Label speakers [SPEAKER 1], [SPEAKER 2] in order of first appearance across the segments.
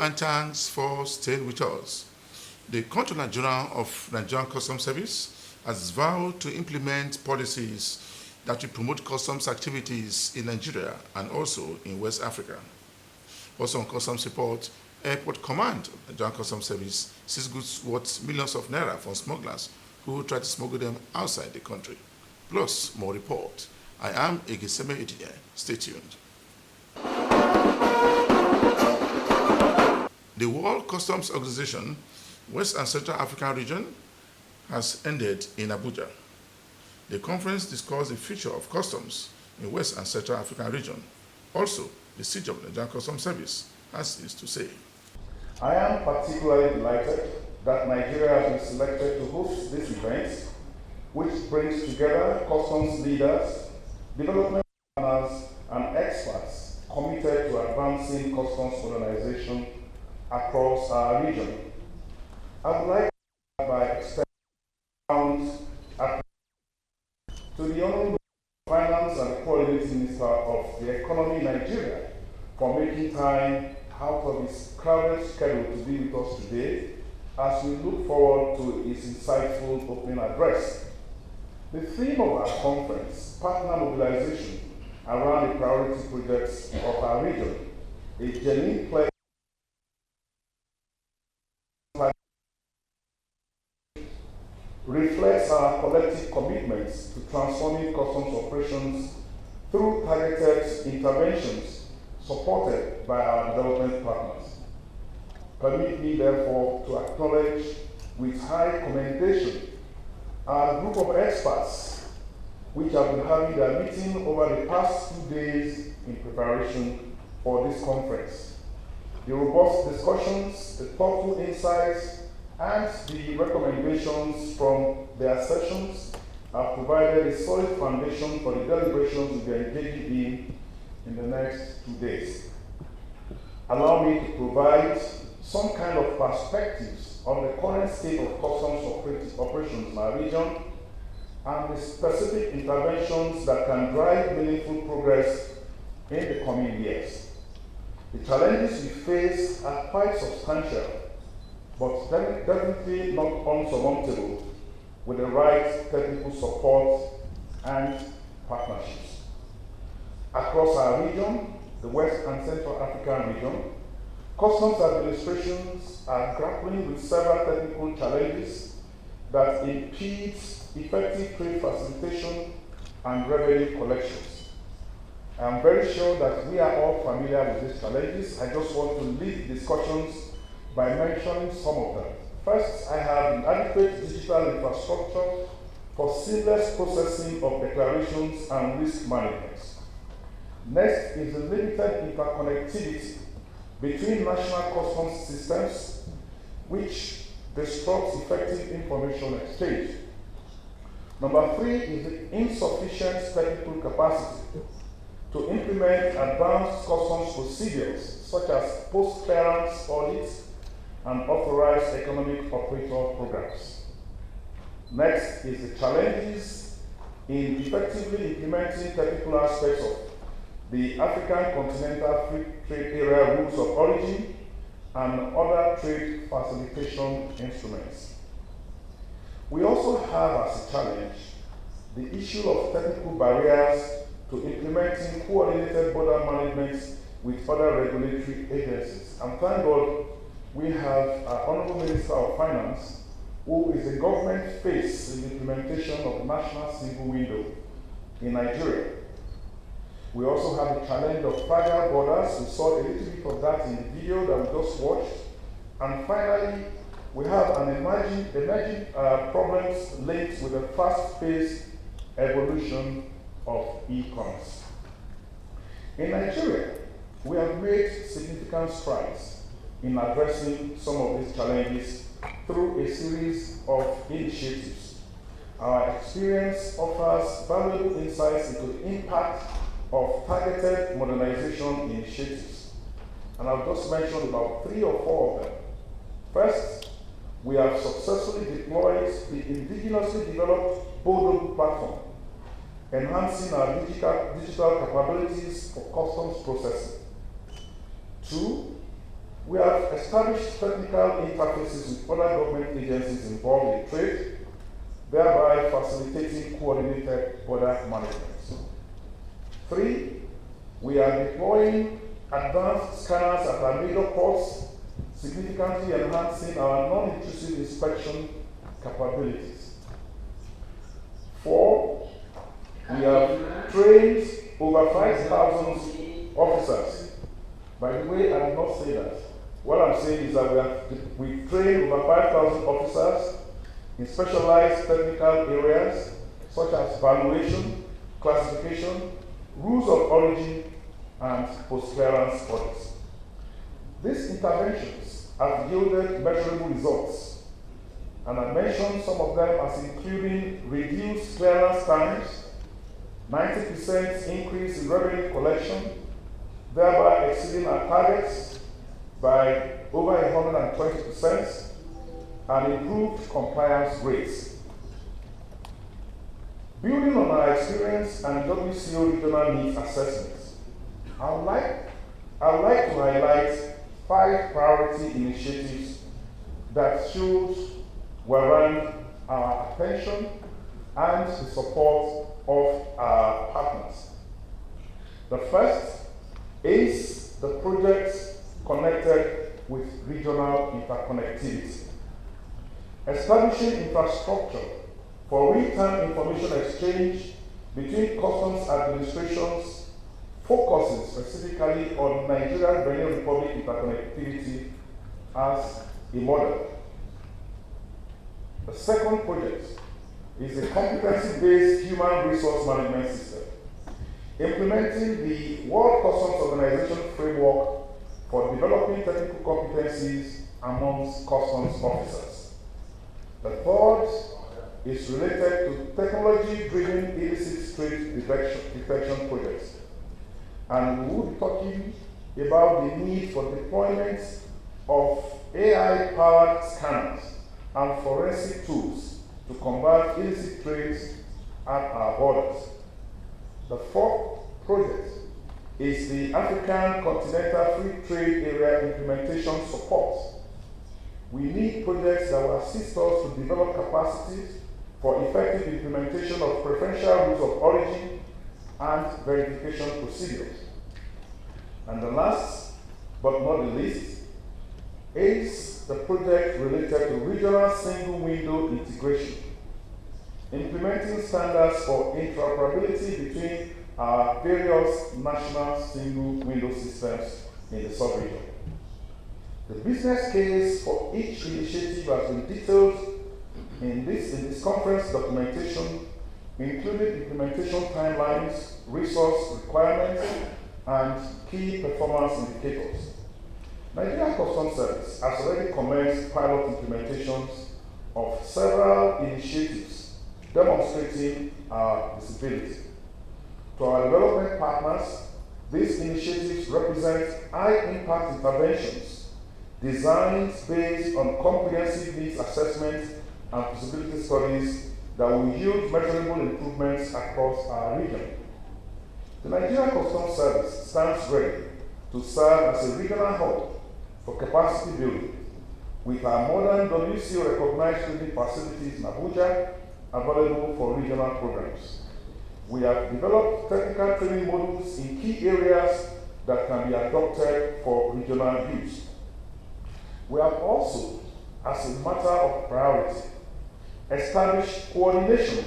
[SPEAKER 1] and thanks for staying with us. The Controller General of Nigerian Customs Service has vowed to implement policies that will promote customs activities in Nigeria and also in West Africa. Also on customs report, Airport Command of Nigerian Customs Service seized goods worth millions of naira from smugglers who try to smuggle them outside the country. Plus, more report. I am Egeseme Edie. Stay tuned. The World Customs Organization, West and Central African Region, has ended in Abuja. The conference discussed the future of customs in West and Central African Region. Also, the siege of the Nigerian Customs Service has this to say.
[SPEAKER 2] I am particularly delighted that Nigeria has been selected to host this event, which brings together customs leaders, development partners, and experts committed to advancing customs modernization across our region. I would like to start by extending to the Honorable Finance and Coordinating Minister of the Economy in Nigeria for making time out of his crowded schedule to be with us today as we look forward to his insightful opening address. The theme of our conference, partner mobilization around the priority projects of our region, a genuine pledge reflects our collective commitments to transforming customs operations through targeted interventions supported by our development partners. Permit me, therefore, to acknowledge with high commendation our group of experts which have been having their meeting over the past 2 days in preparation for this conference. The robust discussions, the thoughtful insights, and the recommendations from their sessions have provided a solid foundation for the deliberations we are engaging in the next 2 days. Allow me to provide some kind of perspectives on the current state of customs operations in our region and the specific interventions that can drive meaningful progress in the coming years. The challenges we face are quite substantial, but definitely not unsurmountable with the right technical support and partnerships. Across our region, the West and Central African region, customs administrations are grappling with several technical challenges that impede effective trade facilitation and revenue collections. I am very sure that we are all familiar with these challenges. I just want to lead discussions by mentioning some of them. First, I have inadequate digital infrastructure for seamless processing of declarations and risk management. Next is the limited interconnectivity between national customs systems, which disrupts effective information exchange. Number 3 is the insufficient technical capacity to implement advanced customs procedures such as post-clearance audits and authorized economic operator programs. Next is the challenges in effectively implementing technical aspects of the African Continental Free Trade Area Rules of Origin and other trade facilitation instruments. We also have as a challenge the issue of technical barriers to implementing coordinated border management with other regulatory agencies. And thank God we have our Honorable Minister of Finance, who is a government face in the implementation of the National Single Window in Nigeria. We also have the challenge of fragile borders. We saw a little bit of that in the video that we just watched. And finally, we have an emerging problems linked with the fast-paced evolution of e-commerce. In Nigeria, we have made significant strides in addressing some of these challenges through a series of initiatives. Our experience offers valuable insights into the impact of targeted modernization initiatives. And I've just mentioned about 3 or 4 of them. First, we have successfully deployed the indigenously developed Bodo platform, enhancing our digital capabilities for customs processing. 2, We have established technical interfaces with other government agencies involved in trade, thereby facilitating coordinated border management. 3, we are deploying advanced scanners at our major ports, significantly enhancing our non-intrusive inspection capabilities. 4, we have trained over 5,000 officers. By the way, I did not say that. What I'm saying is that we've trained over 5,000 officers in specialized technical areas such as valuation, classification, rules of origin, and post-clearance audits. These interventions have yielded measurable results, and I mentioned some of them as including reduced clearance times, 90% increase in revenue collection, thereby exceeding our targets by over 120%, and improved compliance rates. Building on our experience and WCO regional needs assessments, I would like to highlight 5 priority initiatives that should warrant our attention and the support of our partners. The first is the projects connected with regional interconnectivity. Establishing infrastructure for real-time information exchange between customs administrations focuses specifically on Nigeria-Benin Republic interconnectivity as a model. The second project is a competency-based human resource management system, implementing the World Customs Organization framework for developing technical competencies amongst customs officers. The third is related to technology-driven illicit trade detection projects. And we will be talking about the need for deployment of AI-powered scanners and forensic tools to combat illicit trades at our borders. The fourth project is the African Continental Free Trade Area implementation support. We need projects that will assist us to develop capacities for effective implementation of preferential rules of origin and verification procedures. And the last, but not the least, is the project related to regional single window integration, implementing standards for interoperability between our various national single window systems in the sub-region. The business case for each initiative has been detailed in this conference documentation, including implementation timelines, resource requirements, and key performance indicators. Nigeria Customs Service has already commenced pilot implementations of several initiatives demonstrating our visibility. To our development partners, these initiatives represent high-impact interventions designed based on comprehensive needs assessment and feasibility studies that will yield measurable improvements across our region. The Nigeria Customs Service stands ready to serve as a regional hub for capacity building, with our modern WCO-recognized training facilities in Abuja available for regional programs. We have developed technical training modules in key areas that can be adopted for regional use. We have also, as a matter of priority, established coordination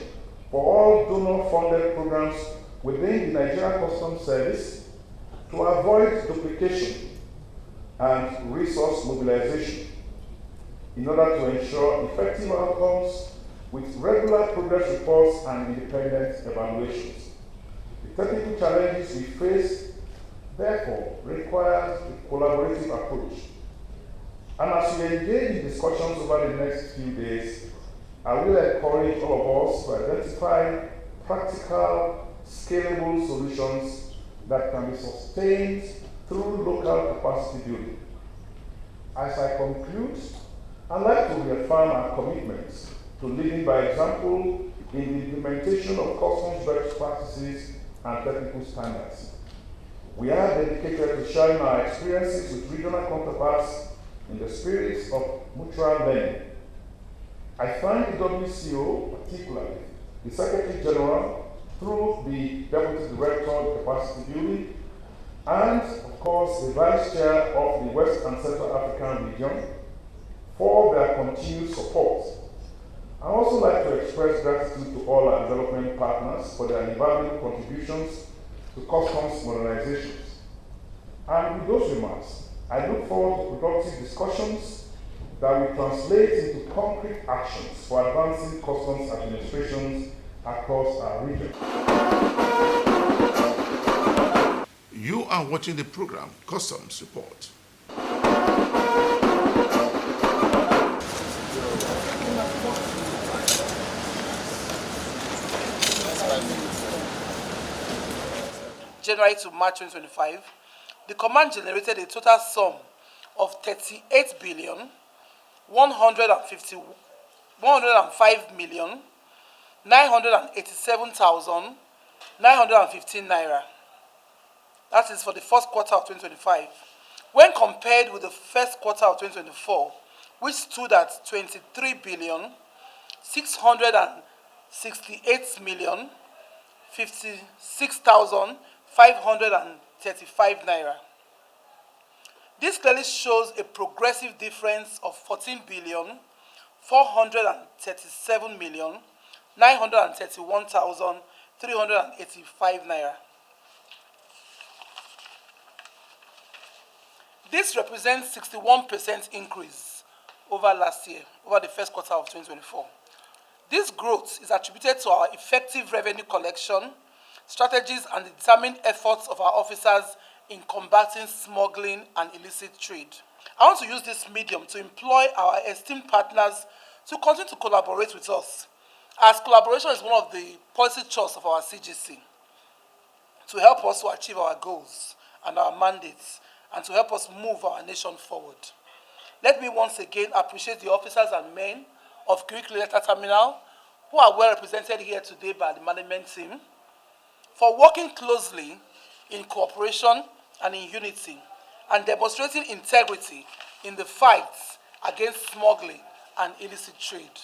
[SPEAKER 2] for all donor-funded programs within the Nigeria Customs Service to avoid duplication and resource mobilization in order to ensure effective outcomes with regular progress reports and independent evaluations. The technical challenges we face, therefore, require a collaborative approach. And as we engage in discussions over the next few days, I will encourage all of us to identify practical, scalable solutions that can be sustained through local capacity building. As I conclude, I'd like to reaffirm our commitments to leading by example in the implementation of customs best practices and technical standards. We are dedicated to sharing our experiences with regional counterparts in the spirit of mutual learning. I thank the WCO, particularly the Secretary General, through the Deputy Director of Capacity Building, and of course the Vice Chair of the West and Central African Region for their continued support. I also like to express gratitude to all our development partners for their invaluable contributions to customs modernizations. And with those remarks, I look forward to productive discussions that will translate into concrete actions for advancing customs administrations across our region.
[SPEAKER 1] You are watching the program Customs Report.
[SPEAKER 3] January to March 2025, the command generated a total sum of 38,105,987,915 naira. That is for the first quarter of 2025. When compared with the first quarter of 2024, which stood at 23,668,056,535 naira. This clearly shows a progressive difference of 14,437,931,385 naira. This represents 61% increase over last year, over the first quarter of 2024. This growth is attributed to our effective revenue collection strategies and the determined efforts of our officers in combating smuggling and illicit trade. I want to use this medium to employ our esteemed partners to continue to collaborate with us, as collaboration is one of the policy choices of our CGC, to help us to achieve our goals and our mandates, and to help us move our nation forward. Let me once again appreciate the officers and men of Greek Letter Terminal who are well represented here today by the management team for working closely in cooperation and in unity and demonstrating integrity in the fight against smuggling and illicit trade.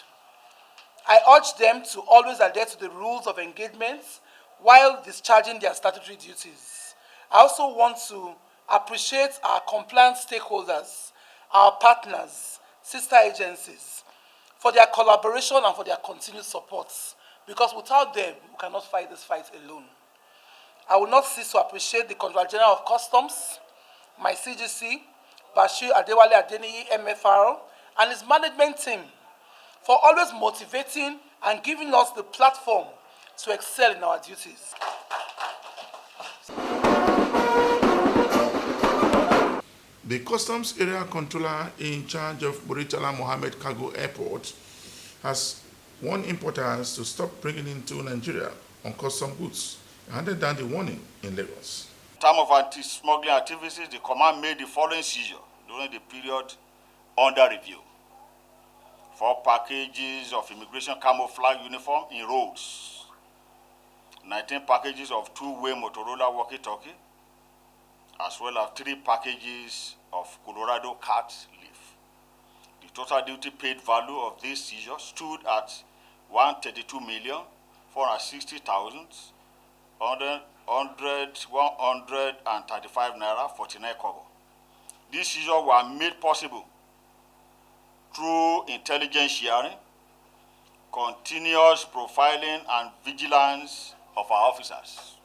[SPEAKER 3] I urge them to always adhere to the rules of engagement while discharging their statutory duties. I also want to appreciate our compliance stakeholders, our partners, sister agencies, for their collaboration and for their continued support, because without them, we cannot fight this fight alone. I will not cease to appreciate the Controller General of Customs, my CGC, Bashir Adewale Adeniyi, MFR, and his management team for always motivating and giving us the platform to excel in our duties.
[SPEAKER 1] The Customs Area Controller in charge of Murtala Mohammed Cargo Airport has warned importers to stop bringing into Nigeria uncustomed goods and handed down the warning in Lagos.
[SPEAKER 4] In terms of anti-smuggling activities, the command made the following seizure during the period under review. 4 packages of immigration camouflage uniform in roads, 19 packages of 2-way Motorola walkie-talkie, as well as 3 packages of Colorado cat leaf. The total duty paid value of this seizure stood at 132,460,135 naira 49 kobo. These seizures were made possible through intelligence sharing, continuous profiling, and vigilance of our officers.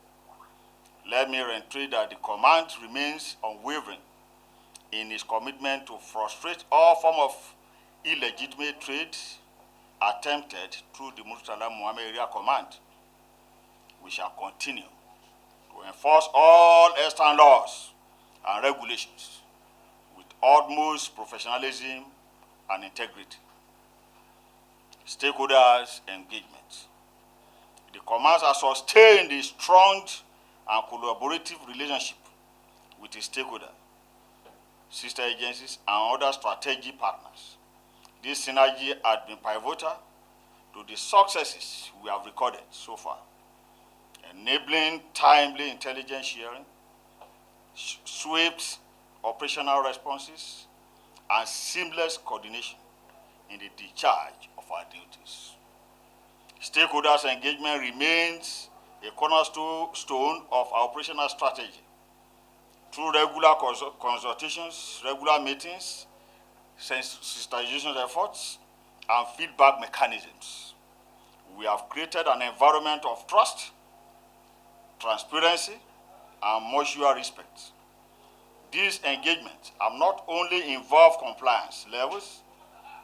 [SPEAKER 4] Let me reiterate that the command remains unwavering in its commitment to frustrate all forms of illegitimate trade attempted through the Murtala Mohammed Area Command. We shall continue to enforce all extant laws and regulations with utmost professionalism and integrity. Stakeholders engagement. The command has sustained a strong and collaborative relationship with its stakeholders, sister agencies, and other strategic partners. This synergy has been pivotal to the successes we have recorded so far, enabling timely intelligence sharing, swift operational responses, and seamless coordination in the discharge of our duties. Stakeholders' engagement remains a cornerstone of our operational strategy. Through regular consultations, regular meetings, sensitization efforts, and feedback mechanisms, we have created an environment of trust, transparency, and mutual respect. These engagements have not only involved compliance levels,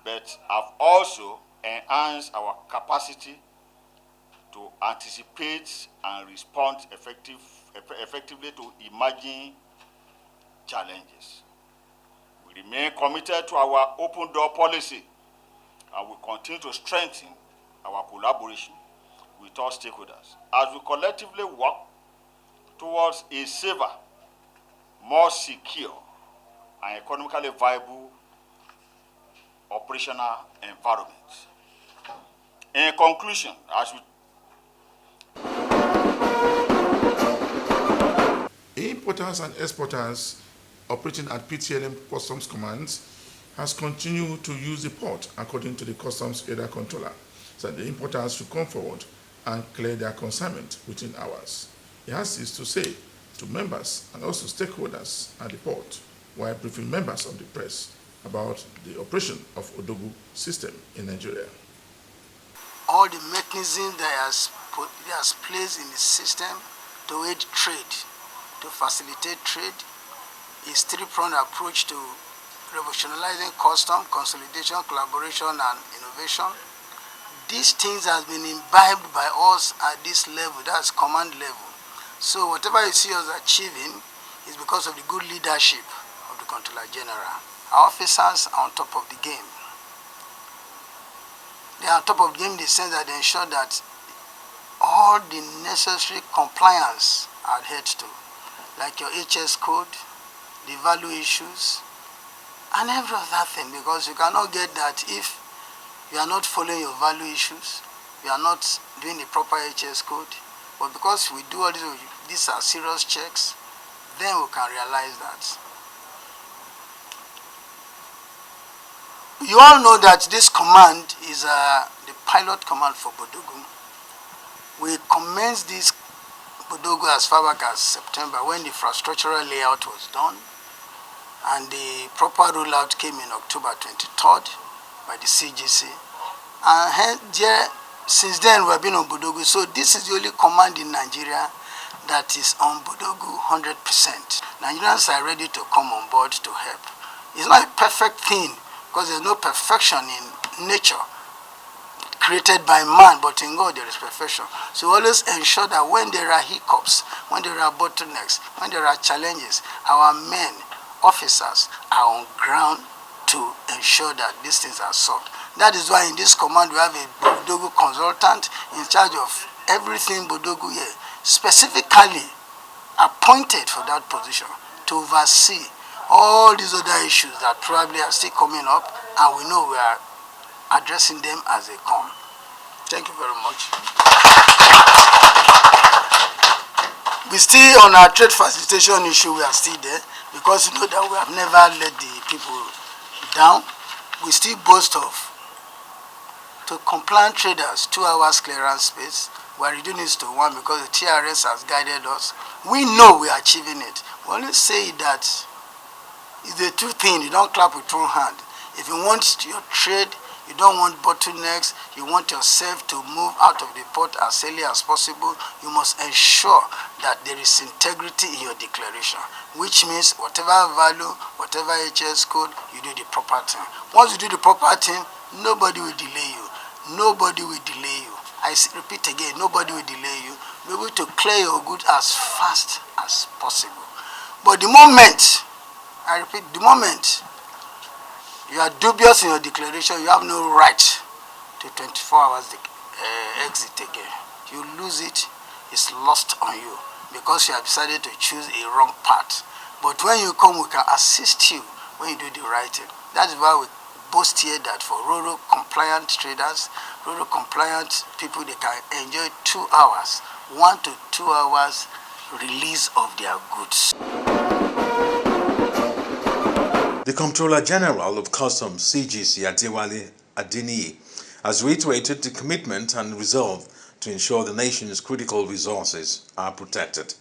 [SPEAKER 4] but have also enhanced our capacity to anticipate and respond effectively to emerging challenges. We remain committed to our open door policy and will continue to strengthen our collaboration with all stakeholders as we collectively work towards a safer, more secure, and economically viable operational environment. In conclusion, as we
[SPEAKER 1] Importers and exporters operating at PTLM Customs Commands has continued to use the port according to the Customs Area Controller, so the importers should come forward and clear their consignment within hours. He has this to say to members and also stakeholders at the port while briefing members of the press about the operation of Odogu system in Nigeria.
[SPEAKER 5] All the mechanisms that has placed in the system to aid trade, to facilitate trade, is three-pronged approach to revolutionizing custom, consolidation, collaboration, and innovation. These things have been imbibed by us at this level, that's command level. So whatever you see us achieving is because of the good leadership of the Controller General. Our officers are on top of the game. They are on top of the game in the sense that they ensure that all the necessary compliance are adhered to, like your HS code, the value issues, and every other thing, because you cannot get that if you are not following your value issues, you are not doing the proper HS code. But because we do all these are serious checks, then we can realize that. You all know that this command is the pilot command for Bodogu. We commenced this Bodogu as far back as September when the infrastructural layout was done, and the proper rollout came in October 23rd by the CGC. And since then we have been on Bodogu. So this is the only command in Nigeria that is on Bodogu 100%. Nigerians are ready to come on board to help. It's not a perfect thing because there's no perfection in nature created by man, but in God there is perfection. So always ensure that when there are hiccups, when there are bottlenecks, when there are challenges, our men, officers are on ground to ensure that these things are solved. That is why in this command we have a Bodogu consultant in charge of everything Bodogu here, specifically appointed for that position to oversee all these other issues that probably are still coming up, and we know we are addressing them as they come. Thank you very much. We still, on our trade facilitation issue, we are still there because you know that we have never let the people down. We still boast of to compliant traders 2 hours clearance space. We are reducing it to 1 because the TRS has guided us. We know we are achieving it. We only say that it's the two things. You don't clap with one hand. If you want your trade, you don't want bottlenecks, you want yourself to move out of the port as early as possible, you must ensure that there is integrity in your declaration, which means whatever value, whatever HS code, you do the proper thing. Once you do the proper thing, nobody will delay you. Nobody will delay you. I repeat again, nobody will delay you. Be able to clear your goods as fast as possible. But the moment, I repeat, the moment you are dubious in your declaration, you have no right to 24 hours exit again. You lose it, it's lost on you because you have decided to choose a wrong path. But when you come, we can assist you when you do the right thing. That is why we boast here that for RoRo compliant traders, RoRo compliant people, they can enjoy 2 hours, 1 to 2 hours release of their goods.
[SPEAKER 6] The Comptroller General of Customs, CGC Adewale Adeniyi, has reiterated the commitment and resolve to ensure the nation's critical resources are protected.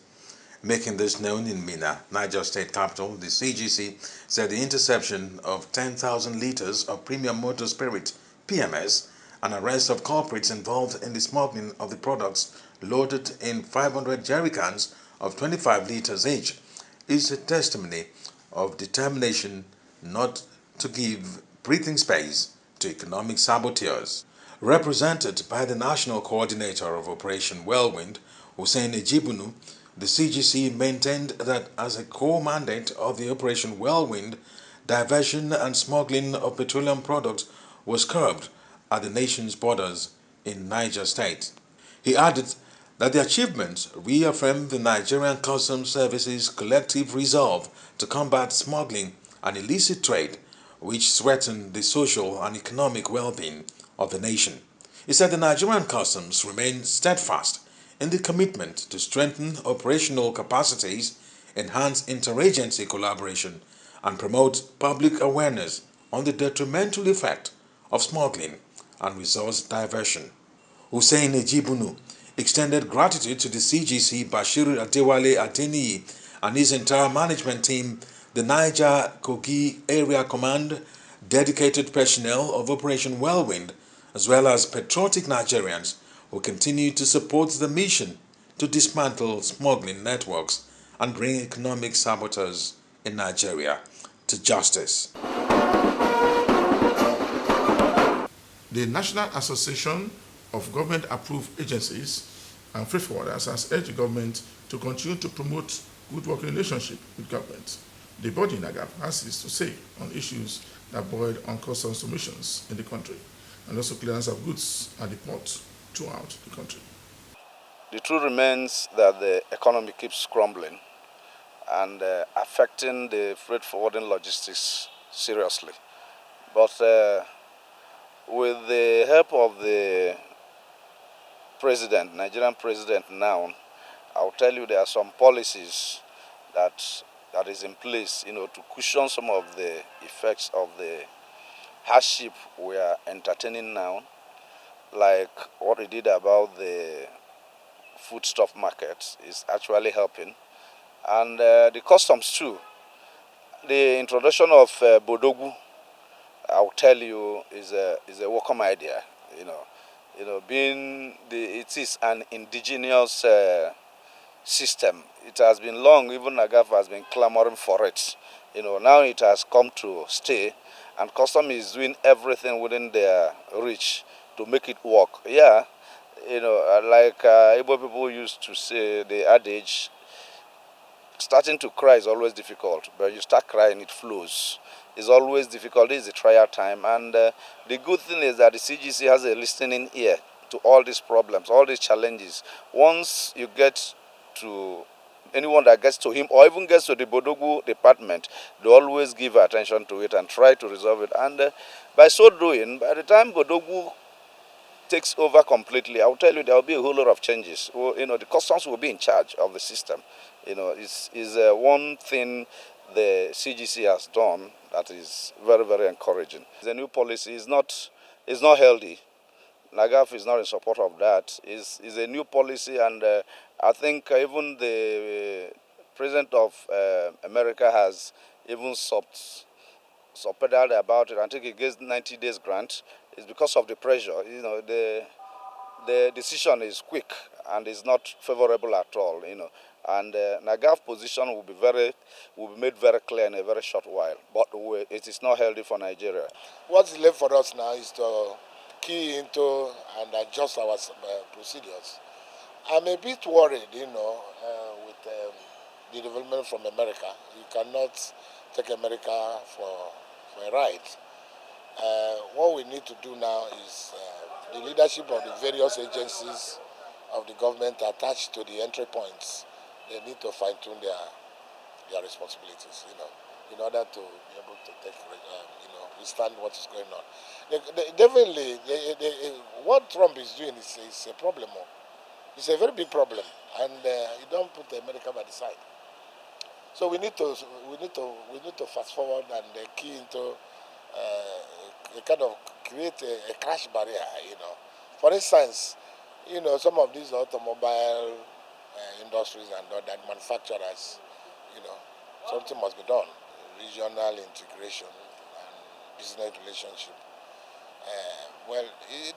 [SPEAKER 6] Making this known in Minna, Niger State capital, the CGC said the interception of 10,000 liters of premium motor spirit, PMS, and arrest of culprits involved in the smuggling of the products loaded in 500 jerrycans of 25 liters each is a testimony of determination not to give breathing space to economic saboteurs. Represented by the National Coordinator of Operation Whirlwind, Hussein Ejibunu, the CGC maintained that as a core mandate of the Operation Whirlwind, diversion and smuggling of petroleum products was curbed at the nation's borders in Niger State. He added that the achievements reaffirmed the Nigerian Customs Service's collective resolve to combat smuggling and illicit trade, which threaten the social and economic well-being of the nation. He said the Nigerian Customs remain steadfast in the commitment to strengthen operational capacities, enhance interagency collaboration, and promote public awareness on the detrimental effect of smuggling and resource diversion. Hussein Ejibunu extended gratitude to the CGC Bashir Adewale Adeniyi and his entire management team, the Niger Kogi Area Command, dedicated personnel of Operation Whirlwind, as well as patriotic Nigerians who continue to support the mission to dismantle smuggling networks and bring economic saboteurs in Nigeria to justice.
[SPEAKER 1] The National Association of Government-Approved Agencies and Freight Forwarders has urged the government to continue to promote good working relationship with government. The body NAGAP has this to say on issues that boil on customs submissions in the country and also clearance of goods at the port throughout the country.
[SPEAKER 7] The truth remains that the economy keeps crumbling and affecting the freight forwarding logistics seriously. But with the help of the president, Nigerian president now, I'll tell you there are some policies that is in place, to cushion some of the effects of the hardship we are entertaining now, like what we did about the foodstuff market is actually helping, and the customs too. The introduction of Bodogu, I'll tell you, is a welcome idea. It is an indigenous system. It has been long, even NAGAF has been clamoring for it. Now it has come to stay, and custom is doing everything within their reach to make it work. Yeah, like Igbo people used to say, the adage, starting to cry is always difficult, but you start crying, it flows. It's always difficult. It's a trial time, and the good thing is that the CGC has a listening ear to all these problems, all these challenges. Once you get to anyone that gets to him or even gets to the Bodogu department, they always give attention to it and try to resolve it. And by so doing, by the time Bodogu takes over completely, I'll tell you there will be a whole lot of changes. The customs will be in charge of the system. Is one thing the CGC has done that is very, very encouraging. The new policy is not healthy. NAGAF is not in support of that. It's a new policy, and I think even the President of America has even subpedaled about it. I think he gives 90 days grant. It's because of the pressure. The decision is quick and is not favorable at all. And NAGAF position will be made very clear in a very short while. But it is not healthy for Nigeria.
[SPEAKER 8] What's left for us now is to key into and adjust our procedures. I'm a bit worried, with the development from America. You cannot take America for a ride. What we need to do now is the leadership of the various agencies of the government attached to the entry points. They need to fine-tune their responsibilities, in order to be able to take, withstand what is going on. Definitely, what Trump is doing is a problem. It's a very big problem, and you don't put America by the side. So we need to fast forward and key into a kind of create a crash barrier. For instance, some of these automobile industries and other manufacturers, something must be done. Regional integration and business relationship. Well,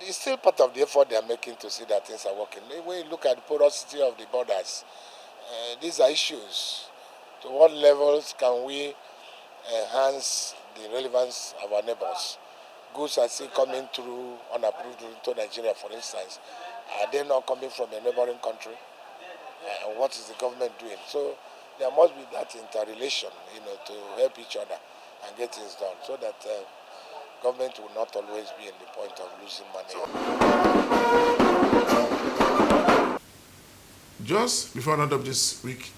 [SPEAKER 8] it's still part of the effort they are making to see that things are working. When you look at the porosity of the borders, these are issues. To what levels can we enhance the relevance of our neighbors? Goods are still coming through unapproved into Nigeria, for instance. Are they not coming from a neighboring country? And what is the government doing? So there must be that interrelation, to help each other and get things done, so that government will not always be in the point of losing money.
[SPEAKER 1] Just before I round up this week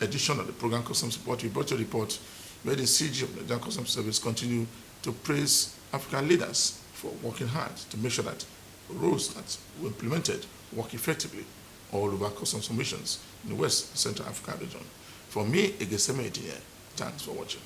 [SPEAKER 1] edition of the program Customs Report, we brought you a report where the CG of the Nigerian Customs Service continue to praise African leaders for working hard to make sure that rules that were implemented work effectively all over customs missions in the West Central African region. For me, Egeseme Etinye, thanks for watching.